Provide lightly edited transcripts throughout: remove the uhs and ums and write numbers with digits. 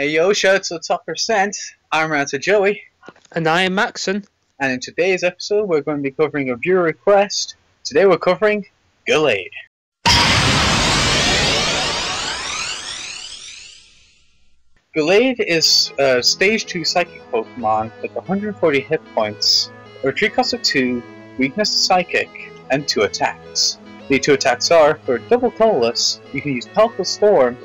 Hey yo, shout out to the top percent. I'm Ranta Joey. And I am Maxon. And in today's episode, we're going to be covering a viewer request. Today we're covering Gallade. Gallade is a Stage 2 Psychic Pokemon with 140 hit points, a retreat cost of 2, weakness to Psychic, and 2 attacks. The 2 attacks are, for double colorless, you can use Powerful Storm,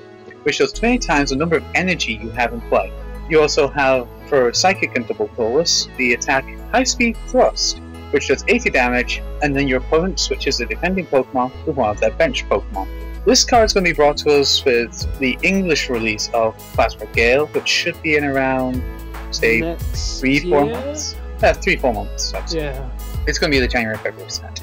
which does 20 times the number of energy you have in play. You also have, for Psychic and double colorless, the attack High Speed Thrust, which does 80 damage, and then your opponent switches the defending Pokemon with one of their bench Pokemon. This card is going to be brought to us with the English release of Plasma Gale, which should be in around, say, 3-4 months. 3-4 months. Yeah. It's going to be the January-February set.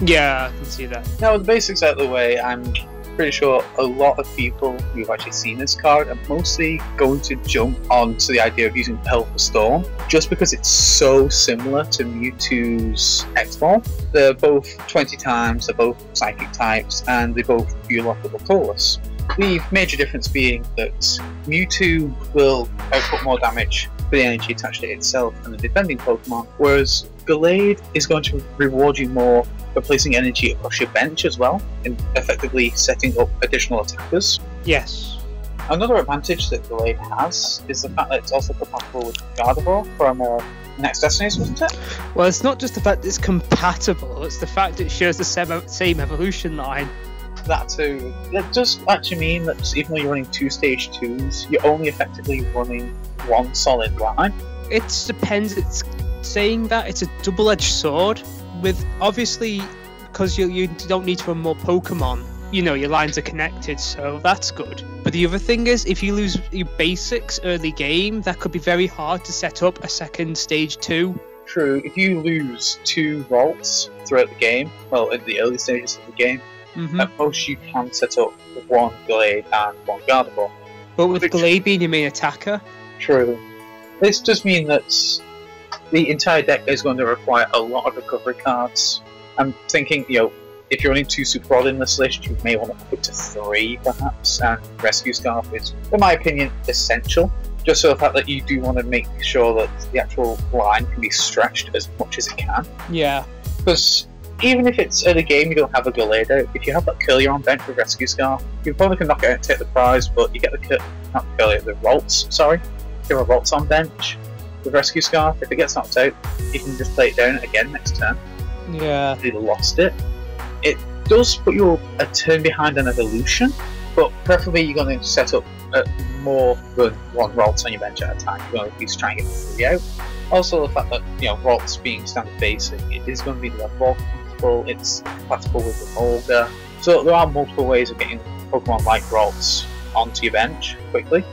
Yeah, I can see that. Now, with the basics out of the way, I'm pretty sure a lot of people who've actually seen this card are mostly going to jump onto the idea of using Powerful Storm, just because it's so similar to Mewtwo's X-Ball. They're both 20 times, they're both Psychic types, and they both feel off double colorless. The major difference being that Mewtwo will output more damage for the energy attached to itself than the defending Pokemon, whereas Gallade is going to reward you more for placing energy across your bench as well, and effectively setting up additional attackers. Yes. Another advantage that Gallade has is the fact that it's also compatible with Gardevoir from Next Destinies, wasn't it? Well, it's not just the fact that it's compatible, it's the fact that it shares the same evolution line. That too. It does actually mean that even though you're running 2 Stage 2s, you're only effectively running 1 solid line. It depends, it's saying that it's a double-edged sword, with obviously, because you don't need to run more Pokemon, you know, your lines are connected, so that's good. But the other thing is, if you lose your basics early game, that could be very hard to set up a second Stage 2. True, if you lose 2 Volts throughout the game, well, in the early stages of the game, at most you can set up 1 Gallade and 1 Gardevoir. But with Gallade being your main attacker? True. This does mean that the entire deck is going to require a lot of recovery cards. I'm thinking, you know, if you're running 2 Super Rod in this list, you may want to put to 3 perhaps, and Rescue Scarf is, in my opinion, essential. Just for the fact that you do want to make sure that the actual line can be stretched as much as it can. Yeah. Because even if it's early game, you don't have a Gallade out. If you have that Curlier on bench with Rescue Scarf, you probably can knock it out and take the prize, but you get the not Curlier, the Ralts, sorry. You have a Ralts on bench with Rescue Scarf. If it gets knocked out, you can just play it down again next turn. Yeah. You lost it. It does put you a turn behind an evolution, but preferably you're going to set up more than 1 Ralts on your bench at a time. You're going to at least try and get 3 out. Also, the fact that, you know, Ralts being standard basic, it is going to be level compatible, it's compatible with the Olga. So there are multiple ways of getting Pokemon like Ralts onto your bench quickly.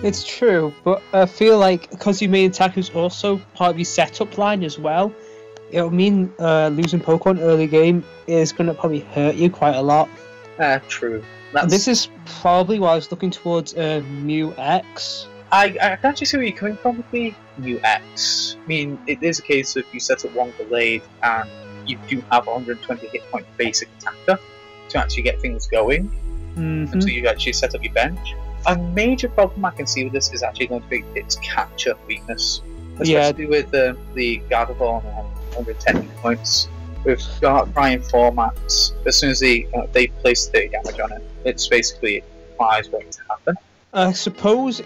It's true, but I feel like because your main attacker is also part of your setup line as well, it'll mean losing Pokemon early game is going to probably hurt you quite a lot. True. This is probably why I was looking towards Mew X. I can actually see where you're coming from with the Mew X. I mean, it is a case of you set up 1 Gallade and you do have 120 hit point basic attacker to actually get things going until you actually set up your bench. A major problem I can see with this is actually going to be its capture weakness, especially with the Gardevoir on 110 hit points. With Darkrai in formats, as soon as they place 30 damage on it, it's basically implies waiting to happen. I suppose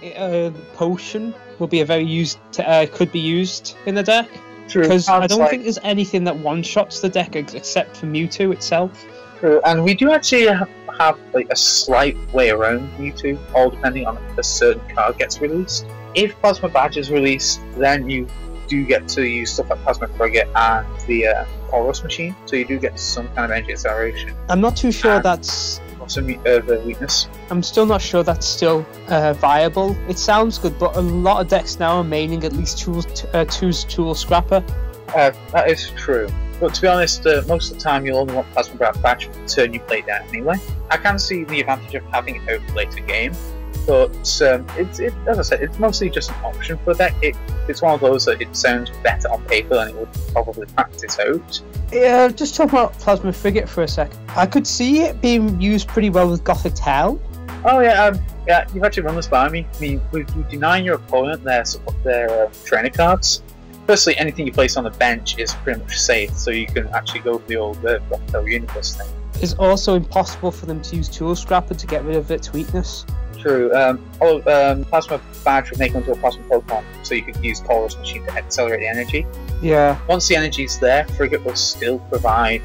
Potion will be could be used in the deck. True. Because I don't think there's anything that one-shots the deck except for Mewtwo itself. True, and we do actually have like a slight way around Mewtwo, all depending on if a certain card gets released. If Plasma Badge is released, then you do get to use stuff like Plasma Frigate and the Chorus Machine, so you do get some kind of energy acceleration. I'm not too sure that's... Also the weakness. I'm still not sure that's still viable. It sounds good, but a lot of decks now are maining at least two's Tool Scrapper. That is true. But to be honest, most of the time you'll only want Plasma Badge for the turn you play down anyway. I can see the advantage of having it out later game, but as I said, it's mostly just an option for the deck. It's one of those that it sounds better on paper than it would probably practice out. Yeah, just talking about Plasma Frigate for a sec. I could see it being used pretty well with Gothic Hell, Oh yeah, you've actually run this by me. I mean, with you denying your opponent their trainer cards. Firstly, anything you place on the bench is pretty much safe, so you can actually go for the old Universe thing. It's also impossible for them to use Tool Scrapper to get rid of its weakness. True. Plasma Badge would make them into a Plasma Pokemon, so you could use Taurus Machine to accelerate the energy. Yeah. Once the energy's there, Frigate will still provide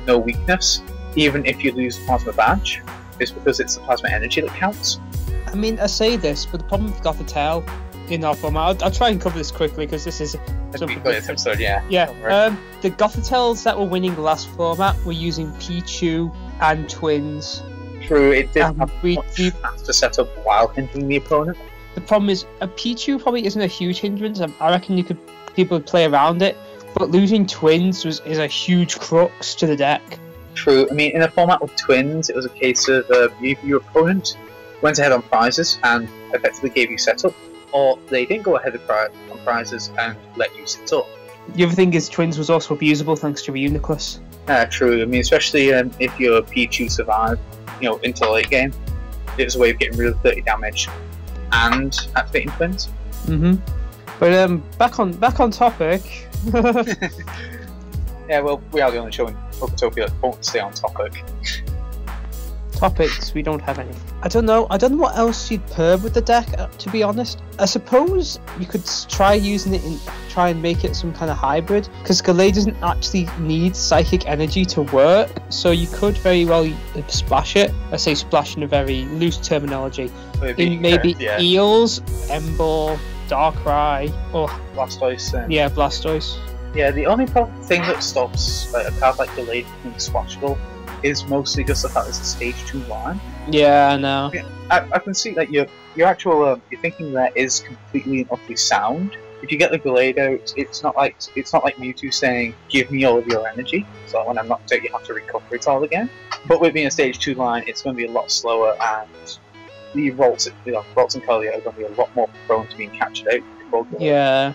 no weakness, even if you lose Plasma Badge. It's because it's the Plasma Energy that counts. I mean, I say this, but the problem with Gothitelle in our format, I'll try and cover this quickly because this is something this episode, yeah. Yeah. The Gothitelles that were winning the last format were using Pichu and Twins. True, it did have to set up while hindering the opponent. The problem is, a Pichu probably isn't a huge hindrance. I reckon people would play around it, but losing Twins is a huge crux to the deck. True. I mean, in a format with Twins, it was a case of your opponent went ahead on prizes and effectively gave you setup, or they didn't go ahead on prizes and let you sit up. The other thing is, Twins was also abusable thanks to Reuniclus. True. I mean, especially if your Pichu survived, into the late game, it was a way of getting rid of 30 damage and activating Twins. But back on topic. Yeah, well, we are the only show in Poketopia that won't stay on topic. Topics, we don't have any. I don't know what else you'd pair with the deck, to be honest. I suppose you could try using it try and make it some kind of hybrid, because Gallade doesn't actually need Psychic Energy to work, so you could very well splash it. I say splash in a very loose terminology. Maybe Eels, Ember, Darkrai, or Blastoise. Yeah, Blastoise. Yeah, the only thing that stops a card like Gallade being splashable is mostly just the fact it's a stage 2 line. Yeah, I know. Yeah, I can see that your thinking there is completely and utterly sound. If you get the Gallade out, it's not like Mewtwo saying, "Give me all of your energy," so when I'm knocked out, you have to recover it all again. But with being a stage 2 line, it's going to be a lot slower, and the Ralts and Collier are going to be a lot more prone to being captured out before Gallade. Yeah.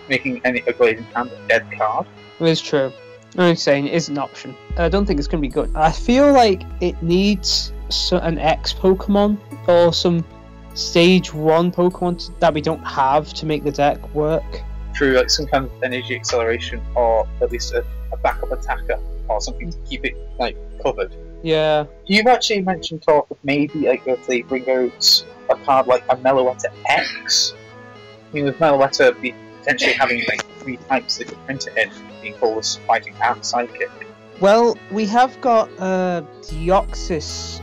Making a Gallade in hand a dead card. It's true. I'm saying it is an option. I don't think it's going to be good. I feel like it needs an X Pokemon or some Stage 1 Pokemon that we don't have to make the deck work. True, like some kind of energy acceleration, or at least a backup attacker, or something to keep it covered. Yeah. You've actually mentioned talk of maybe if they bring out a card like a Meloetta X. I mean, with Meloetta potentially having 3 types they could print it in, being Colress, Fighting, and Psychic. Well, we have got Deoxys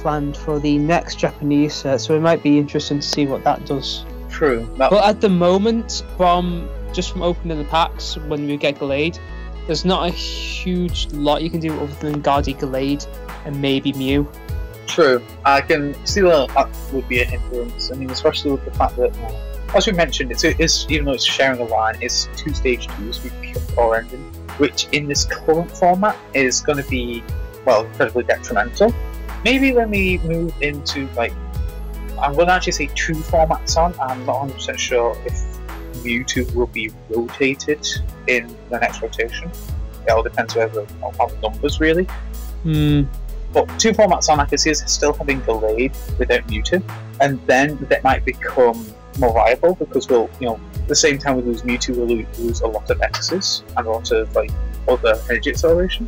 planned for the next Japanese set, so it might be interesting to see what that does. True. But at the moment, from opening the packs when we get Gallade, there's not a huge lot you can do other than Guardy Gallade and maybe Mew. True. I can see that would be a hindrance. I mean, especially with the fact that, as we mentioned, it's even though it's sharing a line, it's 2 stage 2s with pure core engine, which in this current format is going to be, incredibly detrimental. Maybe when we move into, I'm going to actually say 2 formats on, I'm not 100% sure if Mewtwo will be rotated in the next rotation. It all depends on the numbers, really. But 2 formats on, I can see us still having Gallade without Mewtwo, and then that might become more viable because we'll, at the same time we lose Mewtwo, we'll lose a lot of X's and a lot of other energy acceleration.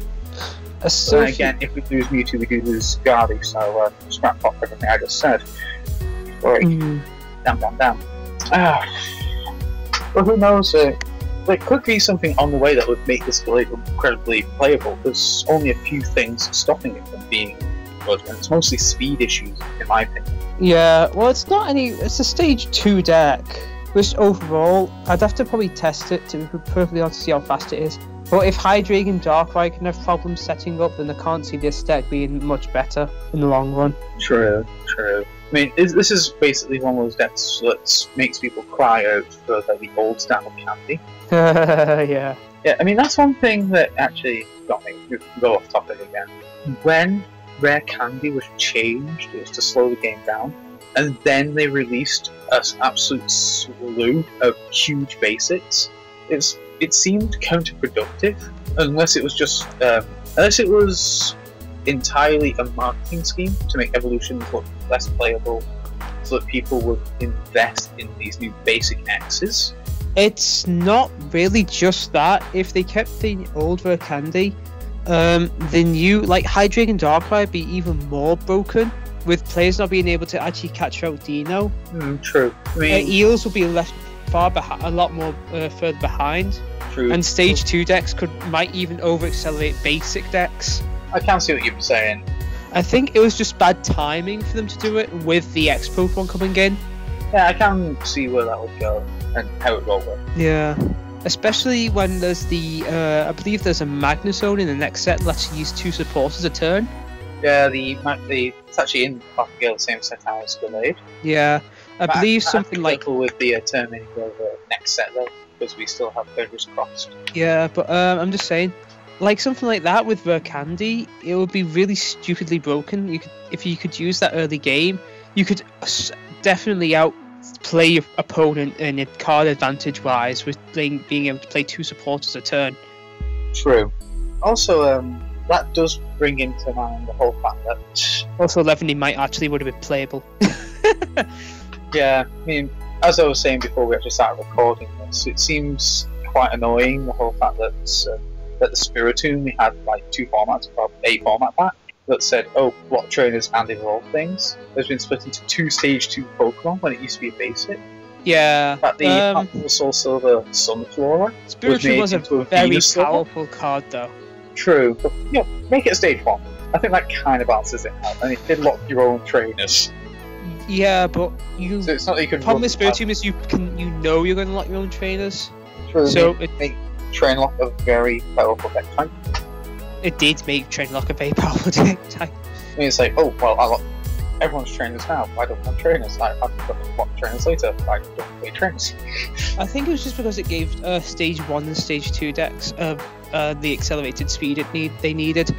So again, if we lose Mewtwo, we do lose Guardy, so scrap pop everything I just said. Damn. But who knows? There could be something on the way that would make this Gallade incredibly playable. There's only a few things stopping it from being good, and it's mostly speed issues, in my opinion. Yeah, well, it's a stage 2 deck, which overall, I'd have to probably test it to be perfectly honest to see how fast it is. But if Hydreigon and Darkrai can have problems setting up, then I can't see this deck being much better in the long run. True. I mean, this is basically one of those decks that makes people cry out for the old style of candy. Yeah. Yeah, I mean, that's one thing that actually got me to go off topic again. When Rare Candy was changed, it was to slow the game down, and then they released an absolute slew of huge basics. It seemed counterproductive, unless it was just entirely a marketing scheme to make evolutions look less playable, so that people would invest in these new basic X's? It's not really just that. If they kept the old Candy, the new, like Hydreigon and Darkrai, would be even more broken, with players not being able to actually catch out Dino. True. I mean, Eels will be left far behind, a lot more further behind. True. And Stage 2 decks might even over-accelerate basic decks. I can see what you're saying. I think it was just bad timing for them to do it with the X Pokemon coming in. Yeah, I can see where that would go and how it will work. Yeah. Especially when there's the, I believe there's a Magnezone in the next set that lets you use 2 supporters a turn. Yeah, it's actually in the same set as Gallade. Yeah, I believe something like... with the terminating of the next set though, because we still have fingers crossed. Yeah, but I'm just saying, like something like that with Candy, it would be really stupidly broken. If you could use that early game, you could definitely outplay your opponent in a card advantage wise with being able to play 2 supporters a turn. True. Also, that does bring into mind the whole fact that... Also, Leaveney might actually would have been playable. Yeah, I mean, as I was saying before we actually started recording this, it seems quite annoying, the whole fact that the Spiritomb, we had like 2 formats, or a format back, that said, oh, block trainers and evolve things, has been split into 2 Stage 2 Pokemon when it used to be a basic. Yeah. But the Soul Silver Sunflora Spiritomb was a very powerful card though. True, but make it a Stage 1. I think that kind of balances it out, and it did lock your own trainers. Yeah, but so it's not that you can. Problem with Spiritomb is you know you're going to lock your own trainers. True. So make train lock a very powerful deck type. It did make train lock a very powerful deck type. I mean, it's like, oh well, I lock everyone's trainers now. I don't want trainers. I'm going to lock trainers later. I don't play trainers. I think it was just because it gave Stage 1 and Stage 2 decks the accelerated speed they needed.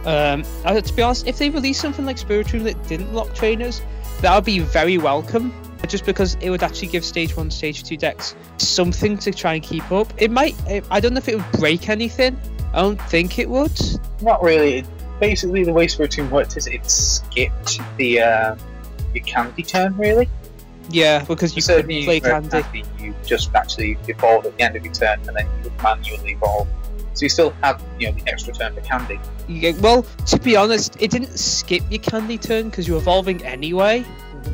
To be honest, if they released something like Spiritomb that didn't lock trainers, that would be very welcome. Just because it would actually give Stage 1, Stage 2 decks something to try and keep up. It might. I don't know if it would break anything. I don't think it would. Not really. Basically, the way Spiritomb worked is it skipped the your Candy turn, really. Yeah, because you could play Candy. You just actually evolve at the end of your turn, and then you would manually evolve. So you still have, the extra turn for Candy. Yeah, well, to be honest, it didn't skip your Candy turn because you're evolving anyway.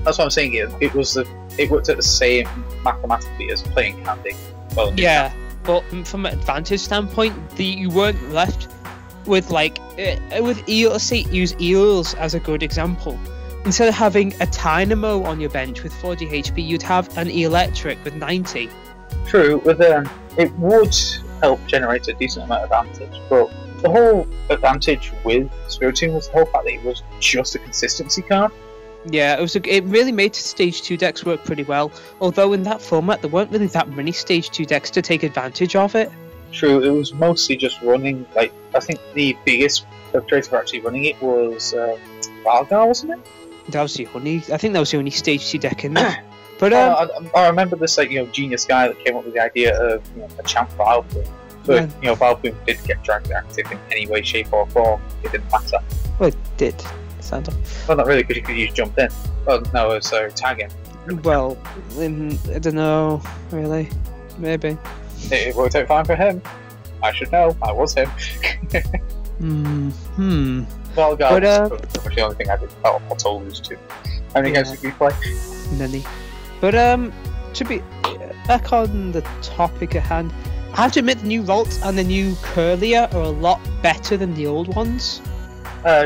That's what I'm saying. It worked at the same mathematically as playing Candy. Well, yeah, but from an advantage standpoint, you weren't left with with Eel. Let's say use Eels as a good example. Instead of having a Tynamo on your bench with 40 HP, you'd have an Electric with 90. True. With it would help generate a decent amount of advantage, but the whole advantage with Spiritomb was the whole fact that it was just a consistency card. Yeah, it really made Stage 2 decks work pretty well, although in that format there weren't really that many Stage 2 decks to take advantage of it. True, it was mostly just running, I think the biggest trace for actually running it was Valgar, wasn't it? That was I think that was the only Stage 2 deck in there. But I remember this genius guy that came up with the idea of a champ Vileplume. But Vileplume didn't get dragged active in any way, shape or form. It didn't matter. Well, it did. Well, not really, because you could use jump in. Well, no, so tag in. Well, I don't know, really. Maybe. It worked out fine for him. I should know. I was him. Well, guys, that's pretty much the only thing I did. Oh, I'll totally lose too. How many games did we play? Many. But to be back on the topic at hand, I have to admit the new Vaults and the new Curlier are a lot better than the old ones.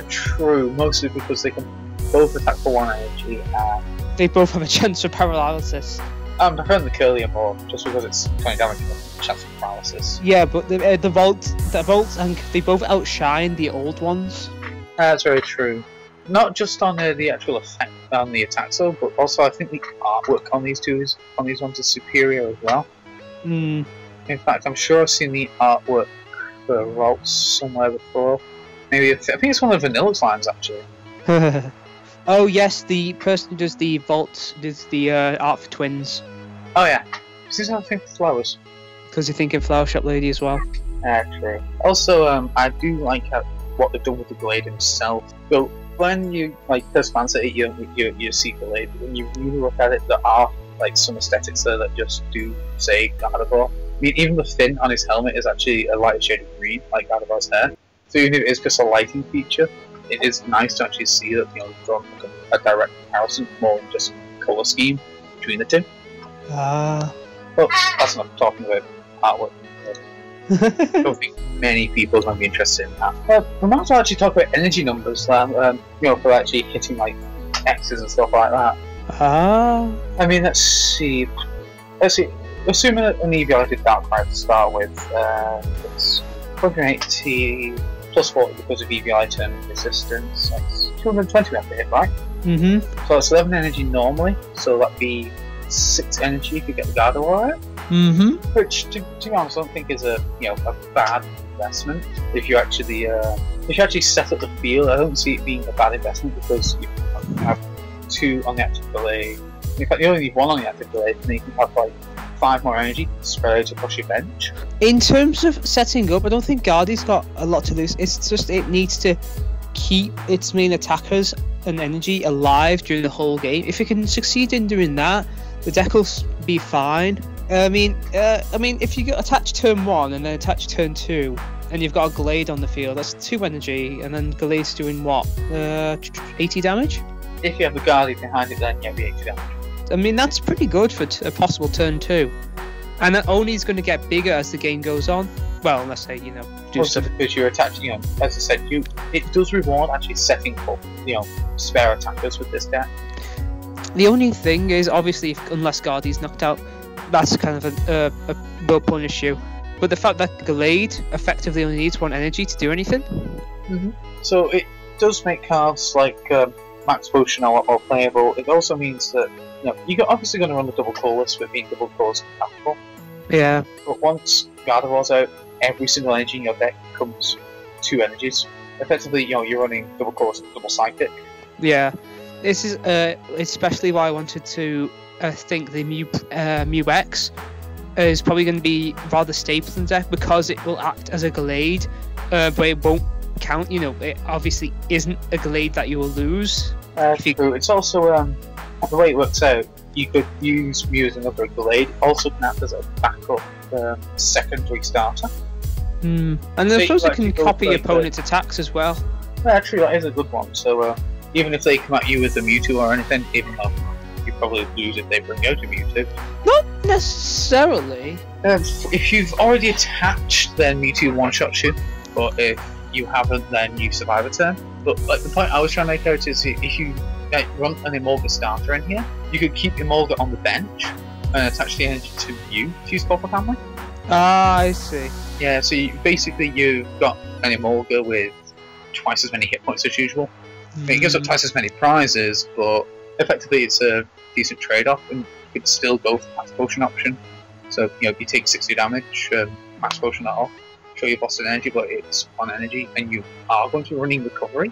True, mostly because they can both attack for 1 energy and... They both have a chance for paralysis. I'm preferring the Curlier more, just because it's 20 damage and a chance for paralysis. Yeah, but the Vaults and they both outshine the old ones. That's very true. Not just on the actual effect on the attack though, but also I think the artwork on these ones is superior as well. In fact, I'm sure I've seen the artwork for Vaults somewhere before. Maybe I think it's one of Vanilla's lines actually. Oh yes, the person who does the Vault does the art for Twins. Oh yeah, seems to think flowers. Because you're thinking Flower Shop Lady as well. True. Also, I do like how what they've done with the Gallade himself. So when you first glance at it, you see Gallade. When you really look at it, there are some aesthetics there that just do say Gardevoir. I mean, even the fin on his helmet is actually a lighter shade of green, like Gardevoir's hair. So even if it is just a lighting feature, it is nice to actually see that they've drawn a direct comparison more than just colour scheme between the two. But that's enough talking about artwork. I don't think many people are going to be interested in that. We might as well actually talk about energy numbers, for actually hitting X's and stuff like that. I mean, let's see. Assuming an EV-lighted Darkrai to start with, it's 180 plus 40 because of EV item resistance. That's 220 we have to hit, right? Mm-hmm. So it's 11 energy normally, so that'd be 6 energy if you get the Gardevoir out. Mm-hmm. Which, to be honest, I don't think is a bad investment. If you actually set up the field, I don't see it being a bad investment because you have 2 on the active Gallade. In fact, you only need 1 on the active Gallade, and then you can have 5 more energy spread out across your bench. In terms of setting up, I don't think Guardy's got a lot to lose. It's just it needs to keep its main attackers and energy alive during the whole game. If it can succeed in doing that, the deck will be fine. I mean, if you attach turn 1 and then attach turn 2, and you've got a Gallade on the field, that's 2 energy, and then Gallade's doing what? 80 damage? If you have the Guardian behind it, then you'll be 80 damage. I mean, that's pretty good for a possible turn 2. And that only is going to get bigger as the game goes on. Well, unless they, do stuff. Because you're attaching, as I said, it does reward actually setting up, spare attackers with this deck. The only thing is, obviously, unless Guardy's knocked out, that's kind of a will point issue. But the fact that Gallade effectively only needs 1 energy to do anything. Mm-hmm. So it does make cards like Max Potion a lot more playable. It also means that you're obviously going to run the double colorless with being double colors compatible. Yeah. But once Gardevoir's out, every single energy in your deck becomes 2 energies. Effectively, you're running double colorless and double psychic. Yeah. This is especially why I wanted to think the Mew X is probably going to be rather stable in the deck because it will act as a Gallade, but it won't count. It obviously isn't a Gallade that you will lose. True. It's also the way it works out. You could use Mew as another Gallade. Also can act as a backup secondary starter. And I suppose it can copy opponent's attacks as well. Yeah, true. That is a good one. So even if they come at you with a Mewtwo or anything, even though you probably lose if they bring out a Mewtwo. Not necessarily. If you've already attached, then Mewtwo one-shots you. But if you haven't, then you survive a turn. But the point I was trying to make out is if you run an Emolga starter in here, you could keep Emolga on the bench and attach the energy to you if you score for family. Ah, I see. Yeah, so you've got an Emolga with twice as many hit points as usual. I mean, it gives up twice as many prizes, but effectively it's a decent trade-off, and you could still go for the Max Potion option. So, if you take 60 damage, Max Potion that off, show your boss an energy, but it's 1 energy, and you are going to be running recovery.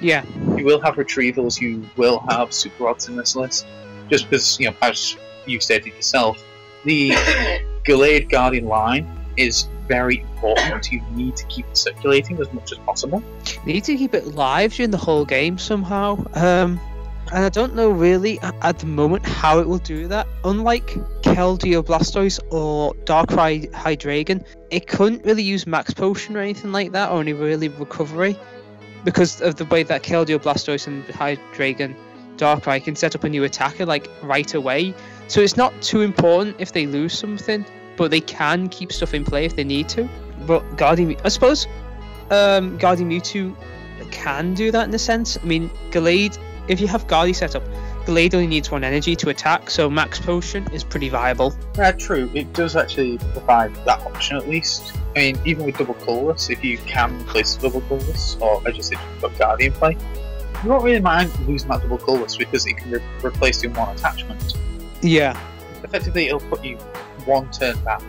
Yeah. You will have retrievals, you will have super rods in this list, just because, as you stated yourself, the Gallade Guardian line is very important. You need to keep it circulating as much as possible. You need to keep it live during the whole game somehow. And I don't know really at the moment how it will do that. Unlike Keldeo Blastoise or Darkrai Hydreigon, it couldn't really use Max Potion or anything like that, or any really recovery, because of the way that Keldeo Blastoise and Hydreigon Darkrai can set up a new attacker right away. So it's not too important if they lose something, but they can keep stuff in play if they need to. But I suppose Guardian Mewtwo can do that in a sense. I mean, Gallade, if you have Guardy set up, Gallade only needs 1 energy to attack, so Max Potion is pretty viable. True. It does actually provide that option at least. I mean, even with double colorless, if you can replace the double colorless, or as you said, you've got Guardian play, you won't really mind losing that double colorless because it can replace in 1 attachment. Yeah. Effectively, it'll put you 1 turn back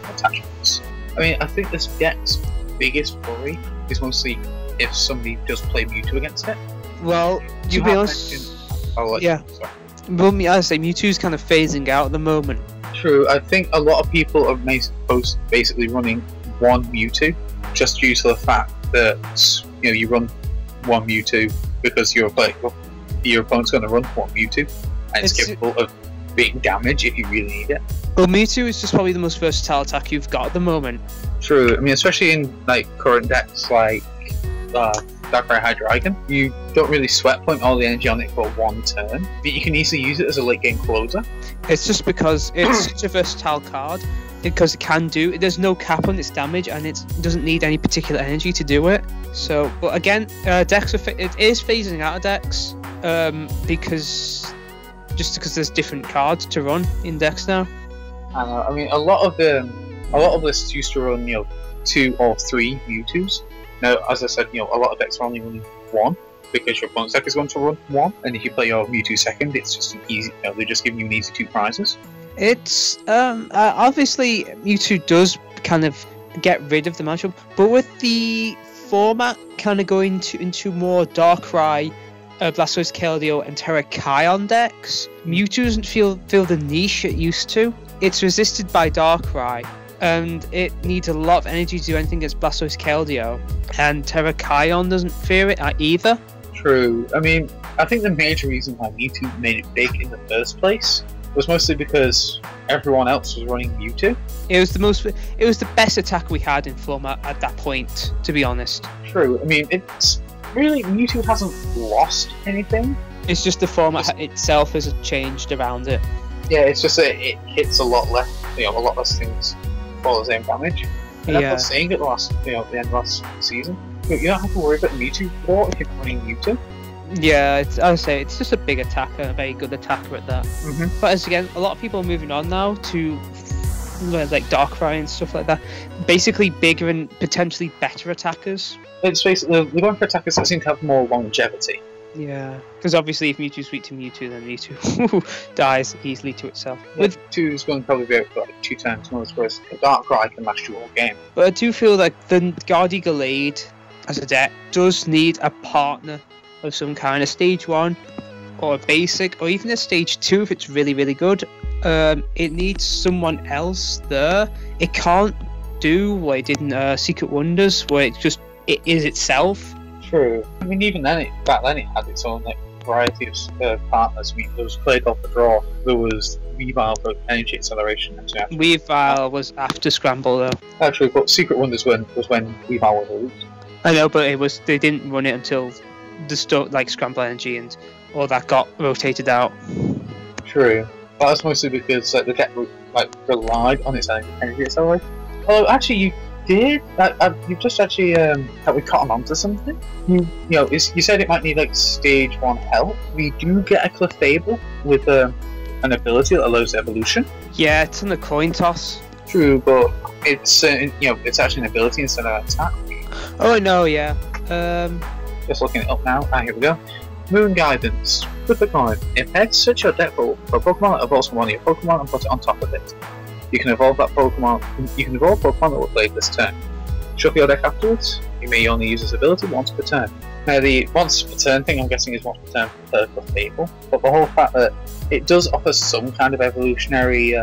on attachments. I mean, I think this deck's biggest worry is mostly if somebody does play Mewtwo against it. Well, to be honest, yeah. Well, I say Mewtwo's kind of phasing out at the moment. True. I think a lot of people are basically running 1 Mewtwo just due to the fact that you run one Mewtwo because your opponent's going to run one Mewtwo, and it's capable of being damage if you really need it. Well, Mewtwo is just probably the most versatile attack you've got at the moment. True. I mean, especially in like current decks like Darkrai Hydreigon, you don't really sweat point all the energy on it for one turn, but you can easily use it as a late game closer. It's just because it's such a versatile card, because there's no cap on its damage, and it doesn't need any particular energy to do it. So, but again, decks it is phasing out of decks, because there's different cards to run in decks now. I mean, a lot of lists used to run 2 or 3 Mewtwo's. Now, as I said, a lot of decks are only running 1 because your opponent's deck is going to run 1, and if you play your Mewtwo second, it's just an easy. They're just giving you an easy 2 prizes. It's obviously Mewtwo does kind of get rid of the matchup, but with the format kind of going into more Darkrai, Blastoise, Keldeo, and Terrakion decks, Mewtwo doesn't feel the niche it used to. It's resisted by Darkrai, and it needs a lot of energy to do anything against Blastoise, Keldeo, and Terrakion doesn't fear it either. True. I mean, I think the major reason why Mewtwo made it big in the first place was mostly because everyone else was running Mewtwo. It was the best attack we had in format at that point, to be honest. True. I mean, it's really, Mewtwo hasn't lost anything. It's just the format itself has changed around it. Yeah, it's just that it hits a lot less, a lot less things for the same damage. And I was saying at the end of last season, you don't have to worry about Mewtwo more if you're running Mewtwo. Yeah, I would say it's just a big attacker, a very good attacker at that. Mm-hmm. But as again, a lot of people are moving on now to like Darkrai and stuff like that. Basically, bigger and potentially better attackers. It's basically they're going for attackers that seem to have more longevity. Yeah, because obviously if Mewtwo's weak to Mewtwo, then Mewtwo dies easily to itself. Yeah, with Mewtwo's going to probably be out for like 2 turns, whereas a Darkrai can last you all game. But I do feel like the Guardy Gallade as a deck does need a partner of some kind, a stage 1 or a basic, or even a stage 2 if it's really, really good. It needs someone else there. It can't do what it did in Secret Wonders, where it is itself. True. I mean, even then, back then it had its own variety of partners. I mean, there was Plague off the Draw, there was Weavile for energy acceleration. Weavile was after Scramble though. Actually, but Secret Wonders was when Weavile was released. I know, but they didn't run it until the Scramble Energy and all that got rotated out. True. But that's mostly because the deck relied on its energy acceleration. Although actually you did, you've just actually we caught on to something. You said it might need stage 1 help. We do get a Clefable with an ability that allows evolution. Yeah, it's in the coin toss. True, but it's it's actually an ability instead of an attack. Oh no, yeah. Just looking it up now. Here we go. Moon Guidance. Flip a coin. If heads search your deck for a Pokemon that evolves from one of your Pokemon and put it on top of it. You can evolve Pokemon that will play this turn. Shuffle your deck afterwards. You may only use this ability once per turn. Now the once per turn thing I'm guessing is once per turn per Clefable, but the whole fact that it does offer some kind of evolutionary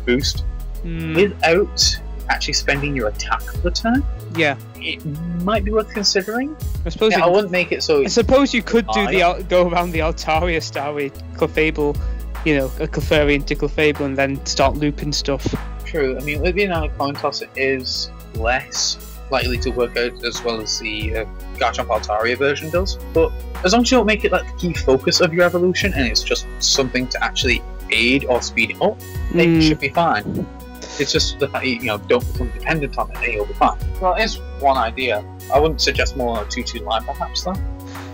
boost without actually spending your attack for the turn. Yeah, it might be worth considering. I suppose I wouldn't make it so. I suppose you could go around the Altaria style with Clefable, a Clefairy to Clefable, and then start looping stuff. True. I mean, with the amount of coin toss, it is less likely to work out as well as the Garchomp Altaria version does. But as long as you don't make it the key focus of your evolution, and it's just something to actually aid or speed it up, it should be fine. It's just the fact you don't become dependent on it, and you'll be fine. Well, it's one idea. I wouldn't suggest more than a 2-2 line, perhaps, though.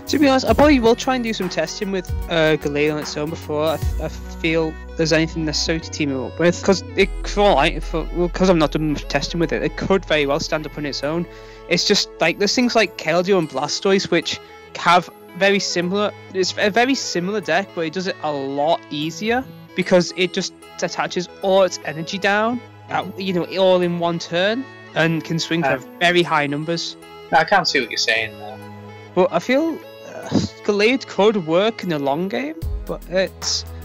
To be honest, I probably will try and do some testing with Gallade on its own before I feel there's anything necessary to team it up with. Because I'm not doing much testing with it, it could very well stand up on its own. It's just there's things like Keldeo and Blastoise which have it's a very similar deck, but it does it a lot easier because it just attaches all its energy down, all in one turn, and can swing for very high numbers. I can't see what you're saying there. But I feel Gallade could work in the long game, but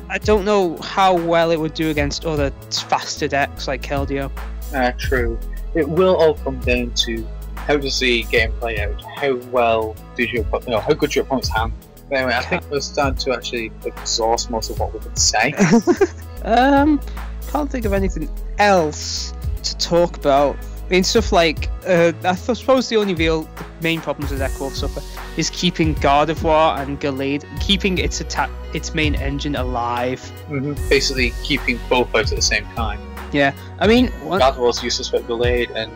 I don't know how well it would do against other faster decks like Keldeo. True. It will all come down to how does the game play out? How well did how good your opponent's hand? But anyway, I think we're starting to actually exhaust most of what we could say. Can't think of anything else to talk about. I mean, stuff like I suppose the only real main problems with Echo of Suffer is keeping Gardevoir and Gallade, keeping its main engine alive. Basically, keeping both out at the same time. Yeah, I mean, Gardevoir's useless, but Gallade and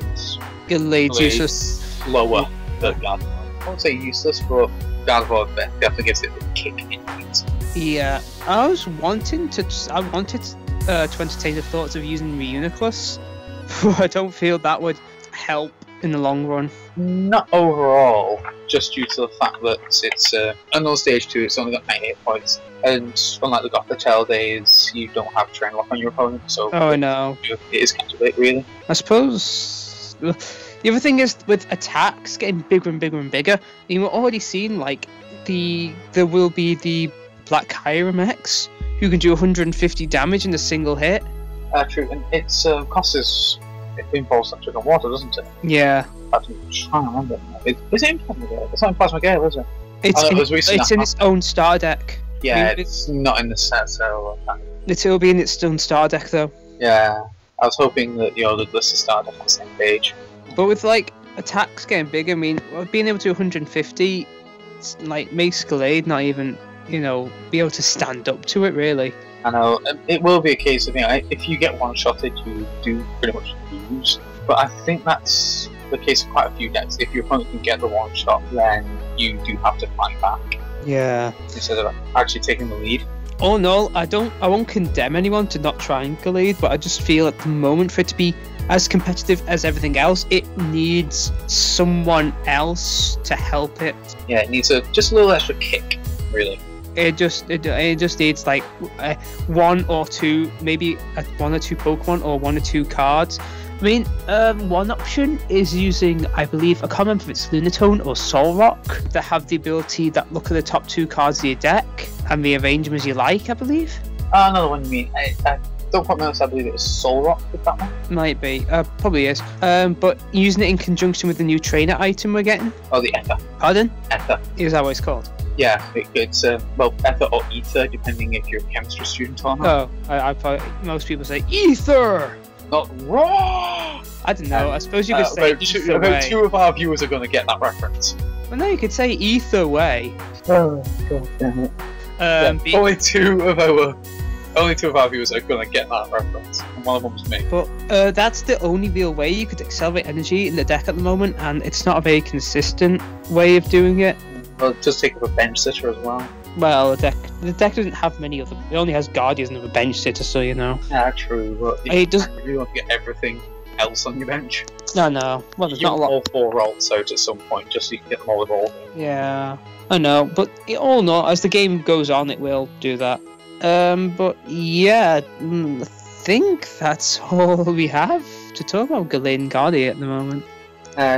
Galade's useless. Slower than Gardevoir. I won't say useless, but Gardevoir definitely gives it the kick it needs. Yeah, I wanted to entertain the thoughts of using Reuniclus, but I don't feel that would help in the long run. Not overall, just due to the fact that it's on stage 2, it's only got 98 points, and unlike the Gothitelle days, you don't have Train Lock on your opponent, so I know. It is kind of late, really. I suppose the other thing is with attacks getting bigger and bigger and bigger. You've already seen like there will be the Black Kyurem X who can do 150 damage in a single hit. True, and its cost is involves electric and water, doesn't it? Yeah. I'm trying to remember. Is it in Plasma Gale? It's not in Plasma Gale, is it? It's in its own starter deck. Yeah, it's not in the set, so... It'll be in its own starter deck, though. Yeah, I was hoping that the list of starter deck on the same page. But with, like, attacks getting bigger, I mean, being able to do 150, like, makes Gallade not even, be able to stand up to it, really. I know, it will be a case of, if you get one-shotted, you do pretty much lose. But I think that's the case of quite a few decks. If your opponent can get the one-shot, then you do have to fight back. Yeah. Instead of actually taking the lead. Oh no, I won't condemn anyone to not trying Gallade, but I just feel at the moment for it to be as competitive as everything else, it needs someone else to help it. Yeah, it needs just a little extra kick, really. It just needs like one or two, maybe one or two Pokemon or one or two cards. I mean, one option is using, I believe, I can't remember if it's Lunatone or Solrock, that have the ability that look at the top 2 cards of your deck and rearrange them as you like, I believe. Another one you mean. I don't quite remember, I believe it was Solrock with that one. Might be, probably is. But using it in conjunction with the new trainer item we're getting. Oh, the Ether. Pardon? Ether. Is that what it's called? Yeah, it's Ether or Ether, depending if you're a chemistry student or not. Oh, I probably, most people say Ether! Not raw! I don't know, I suppose you could say Ether about Way. 2 of our viewers are going to get that reference. Well, no, you could say Ether Way. Oh, god damn it. Only two of our viewers are going to get that reference, and one of them's me. But that's the only real way you could accelerate energy in the deck at the moment, and it's not a very consistent way of doing it. Well, just take up a bench sitter as well. Well, the deck doesn't have many other. It only has Guardians and a bench sitter, so you know. Yeah, true. But It does. you want to get everything else on your bench. No. Well, there's not a lot. All 4 rolls out at some point, just so you can get them all evolved. Yeah, I know, but all know as the game goes on, it will do that. But yeah, I think that's all we have to talk about Gallade and Gallade at the moment.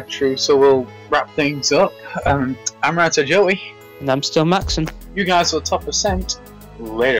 True. So we'll wrap things up. I'm Rata Joey. And I'm still Maxon. You guys are top percent. Later.